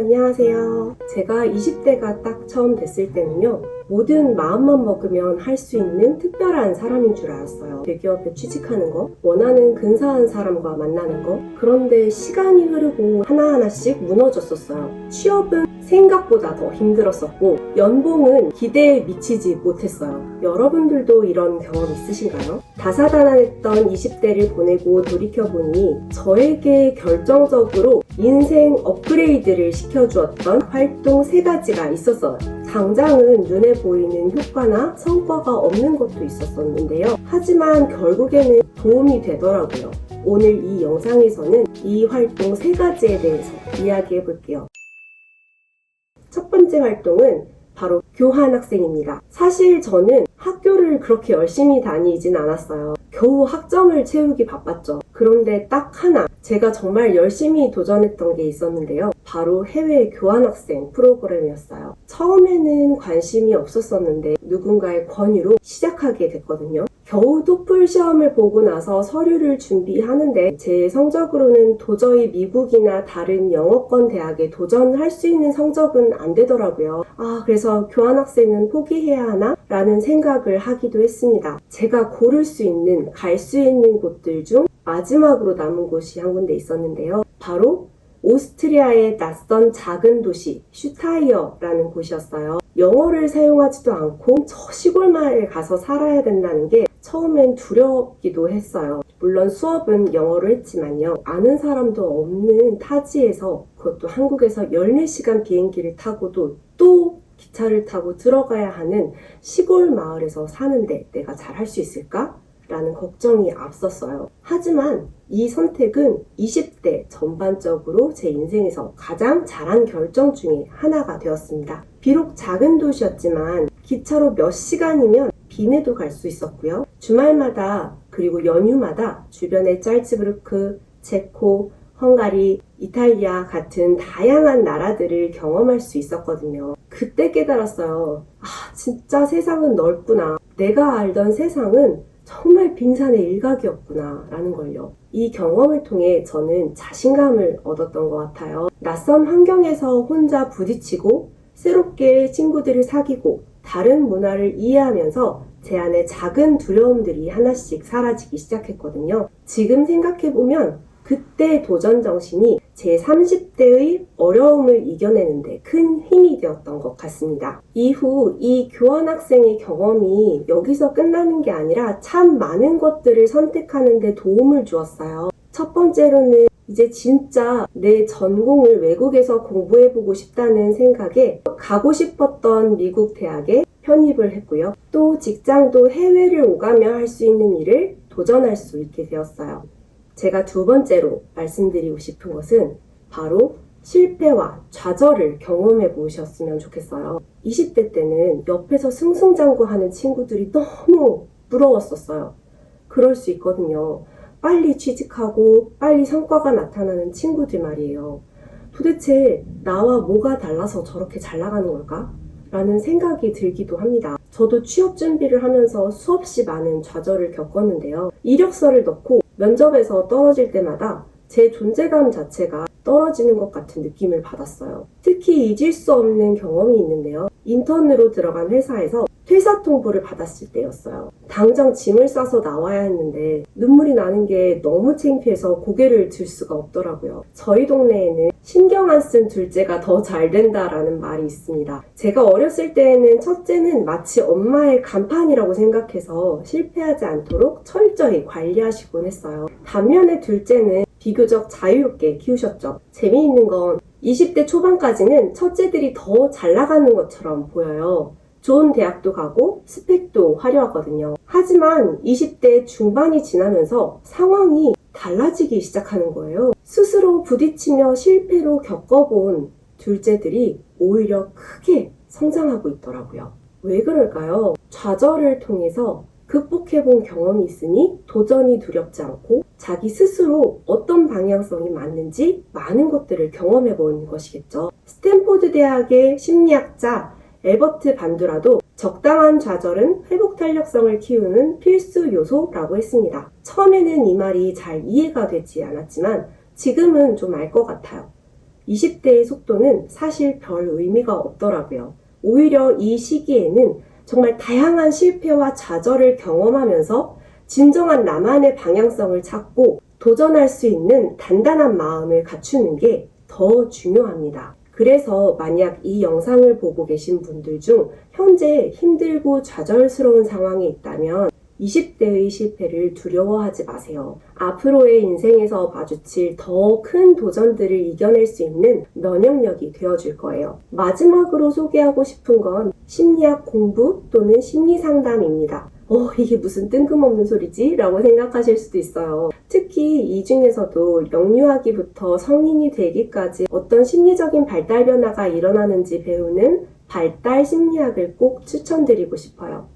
안녕하세요. 제가 20대가 딱 처음 됐을 때는요, 뭐든 마음만 먹으면 할 수 있는 특별한 사람인 줄 알았어요. 대기업에 취직하는 거, 원하는 근사한 사람과 만나는 거. 그런데 시간이 흐르고 하나하나씩 무너졌었어요. 취업은 생각보다 더 힘들었었고, 연봉은 기대에 미치지 못했어요. 여러분들도 이런 경험 있으신가요? 다사다난했던 20대를 보내고 돌이켜보니 저에게 결정적으로 인생 업그레이드를 시켜주었던 활동 3가지가 있었어요. 당장은 눈에 보이는 효과나 성과가 없는 것도 있었었는데요. 하지만 결국에는 도움이 되더라고요. 오늘 이 영상에서는 이 활동 3가지에 대해서 이야기해 볼게요. 첫 번째 활동은 바로 교환학생입니다. 사실 저는 학교를 그렇게 열심히 다니진 않았어요. 겨우 학점을 채우기 바빴죠. 그런데 딱 하나 제가 정말 열심히 도전했던 게 있었는데요. 바로 해외 교환학생 프로그램이었어요. 처음에는 관심이 없었었는데 누군가의 권유로 시작하게 됐거든요. 겨우 토플 시험을 보고 나서 서류를 준비하는데 제 성적으로는 도저히 미국이나 다른 영어권 대학에 도전할 수 있는 성적은 안 되더라고요. 그래서 교환학생은 포기해야 하나? 라는 생각을 하기도 했습니다. 제가 고를 수 있는, 갈 수 있는 곳들 중 마지막으로 남은 곳이 한 군데 있었는데요. 바로 오스트리아의 낯선 작은 도시 슈타이어라는 곳이었어요. 영어를 사용하지도 않고 저 시골 마을에 가서 살아야 된다는 게 처음엔 두렵기도 했어요. 물론 수업은 영어로 했지만요. 아는 사람도 없는 타지에서, 그것도 한국에서 14시간 비행기를 타고도 또 기차를 타고 들어가야 하는 시골 마을에서 사는데 내가 잘할 수 있을까? 라는 걱정이 앞섰어요. 하지만 이 선택은 20대 전반적으로 제 인생에서 가장 잘한 결정 중에 하나가 되었습니다. 비록 작은 도시였지만 기차로 몇 시간이면 빈에도 갈 수 있었고요. 주말마다 그리고 연휴마다 주변의 짤츠부르크, 체코, 헝가리, 이탈리아 같은 다양한 나라들을 경험할 수 있었거든요. 그때 깨달았어요. 진짜 세상은 넓구나. 내가 알던 세상은 정말 빙산의 일각이었구나 라는 걸요. 이 경험을 통해 저는 자신감을 얻었던 것 같아요. 낯선 환경에서 혼자 부딪히고 새롭게 친구들을 사귀고 다른 문화를 이해하면서 제 안에 작은 두려움들이 하나씩 사라지기 시작했거든요. 지금 생각해보면 그때 도전 정신이 제 30대의 어려움을 이겨내는데 큰 힘이 되었던 것 같습니다. 이후 이 교환학생의 경험이 여기서 끝나는 게 아니라 참 많은 것들을 선택하는 데 도움을 주었어요. 첫 번째로는 이제 진짜 내 전공을 외국에서 공부해보고 싶다는 생각에 가고 싶었던 미국 대학에 편입을 했고요. 또 직장도 해외를 오가며 할 수 있는 일을 도전할 수 있게 되었어요. 제가 두 번째로 말씀드리고 싶은 것은 바로 실패와 좌절을 경험해 보셨으면 좋겠어요. 20대 때는 옆에서 승승장구하는 친구들이 너무 부러웠었어요. 그럴 수 있거든요. 빨리 취직하고 빨리 성과가 나타나는 친구들 말이에요. 도대체 나와 뭐가 달라서 저렇게 잘 나가는 걸까? 라는 생각이 들기도 합니다. 저도 취업 준비를 하면서 수없이 많은 좌절을 겪었는데요. 이력서를 넣고 면접에서 떨어질 때마다 제 존재감 자체가 떨어지는 것 같은 느낌을 받았어요. 특히 잊을 수 없는 경험이 있는데요. 인턴으로 들어간 회사에서 퇴사 통보를 받았을 때였어요. 당장 짐을 싸서 나와야 했는데 눈물이 나는 게 너무 창피해서 고개를 들 수가 없더라고요. 저희 동네에는 신경 안 쓴 둘째가 더 잘 된다라는 말이 있습니다. 제가 어렸을 때에는 첫째는 마치 엄마의 간판이라고 생각해서 실패하지 않도록 철저히 관리하시곤 했어요. 반면에 둘째는 비교적 자유롭게 키우셨죠. 재미있는 건 20대 초반까지는 첫째들이 더 잘 나가는 것처럼 보여요. 좋은 대학도 가고 스펙도 화려하거든요. 하지만 20대 중반이 지나면서 상황이 달라지기 시작하는 거예요. 스스로 부딪히며 실패로 겪어본 둘째들이 오히려 크게 성장하고 있더라고요. 왜 그럴까요? 좌절을 통해서 극복해본 경험이 있으니 도전이 두렵지 않고 자기 스스로 어떤 방향성이 맞는지 많은 것들을 경험해본 것이겠죠. 스탠포드 대학의 심리학자 엘버트 반두라도 적당한 좌절은 회복 탄력성을 키우는 필수 요소라고 했습니다. 처음에는 이 말이 잘 이해가 되지 않았지만 지금은 좀 알 것 같아요. 20대의 속도는 사실 별 의미가 없더라고요. 오히려 이 시기에는 정말 다양한 실패와 좌절을 경험하면서 진정한 나만의 방향성을 찾고 도전할 수 있는 단단한 마음을 갖추는 게 더 중요합니다. 그래서 만약 이 영상을 보고 계신 분들 중 현재 힘들고 좌절스러운 상황에 있다면 20대의 실패를 두려워하지 마세요. 앞으로의 인생에서 마주칠 더 큰 도전들을 이겨낼 수 있는 면역력이 되어줄 거예요. 마지막으로 소개하고 싶은 건 심리학 공부 또는 심리 상담입니다. 이게 무슨 뜬금없는 소리지? 라고 생각하실 수도 있어요. 특히 이 중에서도 영유아기부터 성인이 되기까지 어떤 심리적인 발달 변화가 일어나는지 배우는 발달 심리학을 꼭 추천드리고 싶어요.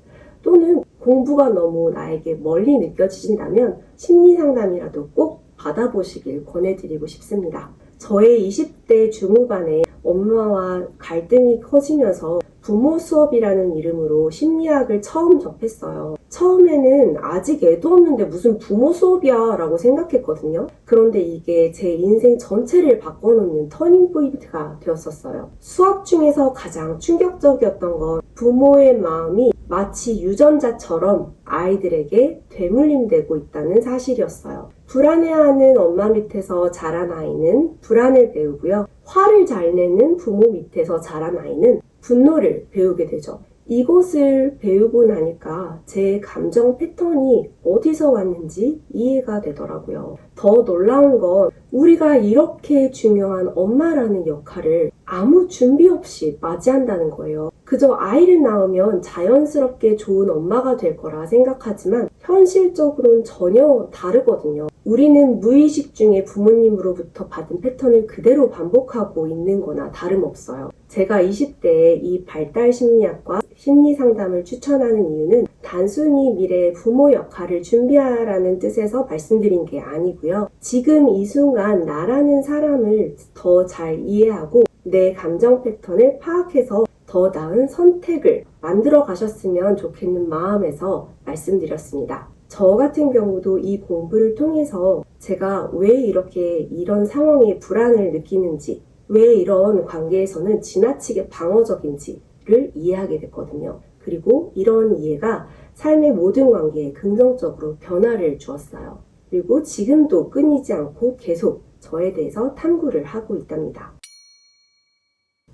또는 공부가 너무 나에게 멀리 느껴지신다면 심리 상담이라도 꼭 받아보시길 권해드리고 싶습니다. 저의 20대 중후반에 엄마와 갈등이 커지면서 부모 수업이라는 이름으로 심리학을 처음 접했어요. 처음에는 아직 애도 없는데 무슨 부모 수업이야 라고 생각했거든요. 그런데 이게 제 인생 전체를 바꿔놓는 터닝 포인트가 되었었어요. 수업 중에서 가장 충격적이었던 건 부모의 마음이 마치 유전자처럼 아이들에게 되물림되고 있다는 사실이었어요. 불안해하는 엄마 밑에서 자란 아이는 불안을 배우고요. 화를 잘 내는 부모 밑에서 자란 아이는 분노를 배우게 되죠. 이것을 배우고 나니까 제 감정 패턴이 어디서 왔는지 이해가 되더라고요. 더 놀라운 건 우리가 이렇게 중요한 엄마라는 역할을 아무 준비 없이 맞이한다는 거예요. 그저 아이를 낳으면 자연스럽게 좋은 엄마가 될 거라 생각하지만 현실적으로는 전혀 다르거든요. 우리는 무의식 중에 부모님으로부터 받은 패턴을 그대로 반복하고 있는 거나 다름없어요. 제가 20대에 이 발달 심리학과 심리 상담을 추천하는 이유는 단순히 미래의 부모 역할을 준비하라는 뜻에서 말씀드린 게 아니고요. 지금 이 순간 나라는 사람을 더 잘 이해하고 내 감정 패턴을 파악해서 더 나은 선택을 만들어 가셨으면 좋겠는 마음에서 말씀드렸습니다. 저 같은 경우도 이 공부를 통해서 제가 왜 이렇게 이런 상황에 불안을 느끼는지, 왜 이런 관계에서는 지나치게 방어적인지를 이해하게 됐거든요. 그리고 이런 이해가 삶의 모든 관계에 긍정적으로 변화를 주었어요. 그리고 지금도 끊이지 않고 계속 저에 대해서 탐구를 하고 있답니다.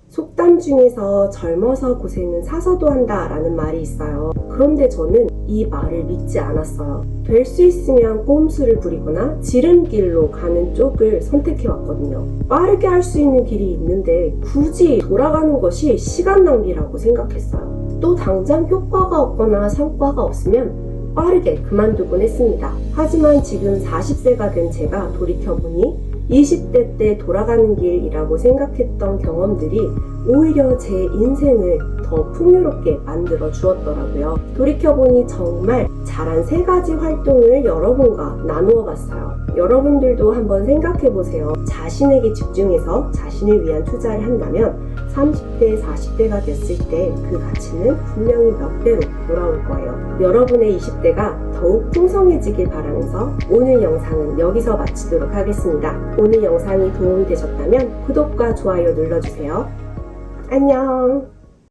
속담 중에서 젊어서 고생은 사서도 한다 라는 말이 있어요. 그런데 저는 이 말을 믿지 않았어요. 될 수 있으면 꼼수를 부리거나 지름길로 가는 쪽을 선택해왔거든요. 빠르게 할 수 있는 길이 있는데 굳이 돌아가는 것이 시간 낭비라고 생각했어요. 또 당장 효과가 없거나 성과가 없으면 빠르게 그만두곤 했습니다. 하지만 지금 40세가 된 제가 돌이켜보니 20대 때 돌아가는 길이라고 생각했던 경험들이 오히려 제 인생을 더 풍요롭게 만들어 주었더라고요. 돌이켜보니 정말 잘한 3가지 활동을 여러분과 나누어 봤어요. 여러분들도 한번 생각해보세요. 자신에게 집중해서 자신을 위한 투자를 한다면 30대, 40대가 됐을 때 그 가치는 분명히 몇 배로 돌아올 거예요. 여러분의 20대가 더욱 풍성해지길 바라면서 오늘 영상은 여기서 마치도록 하겠습니다. 오늘 영상이 도움이 되셨다면 구독과 좋아요 눌러주세요. 안녕!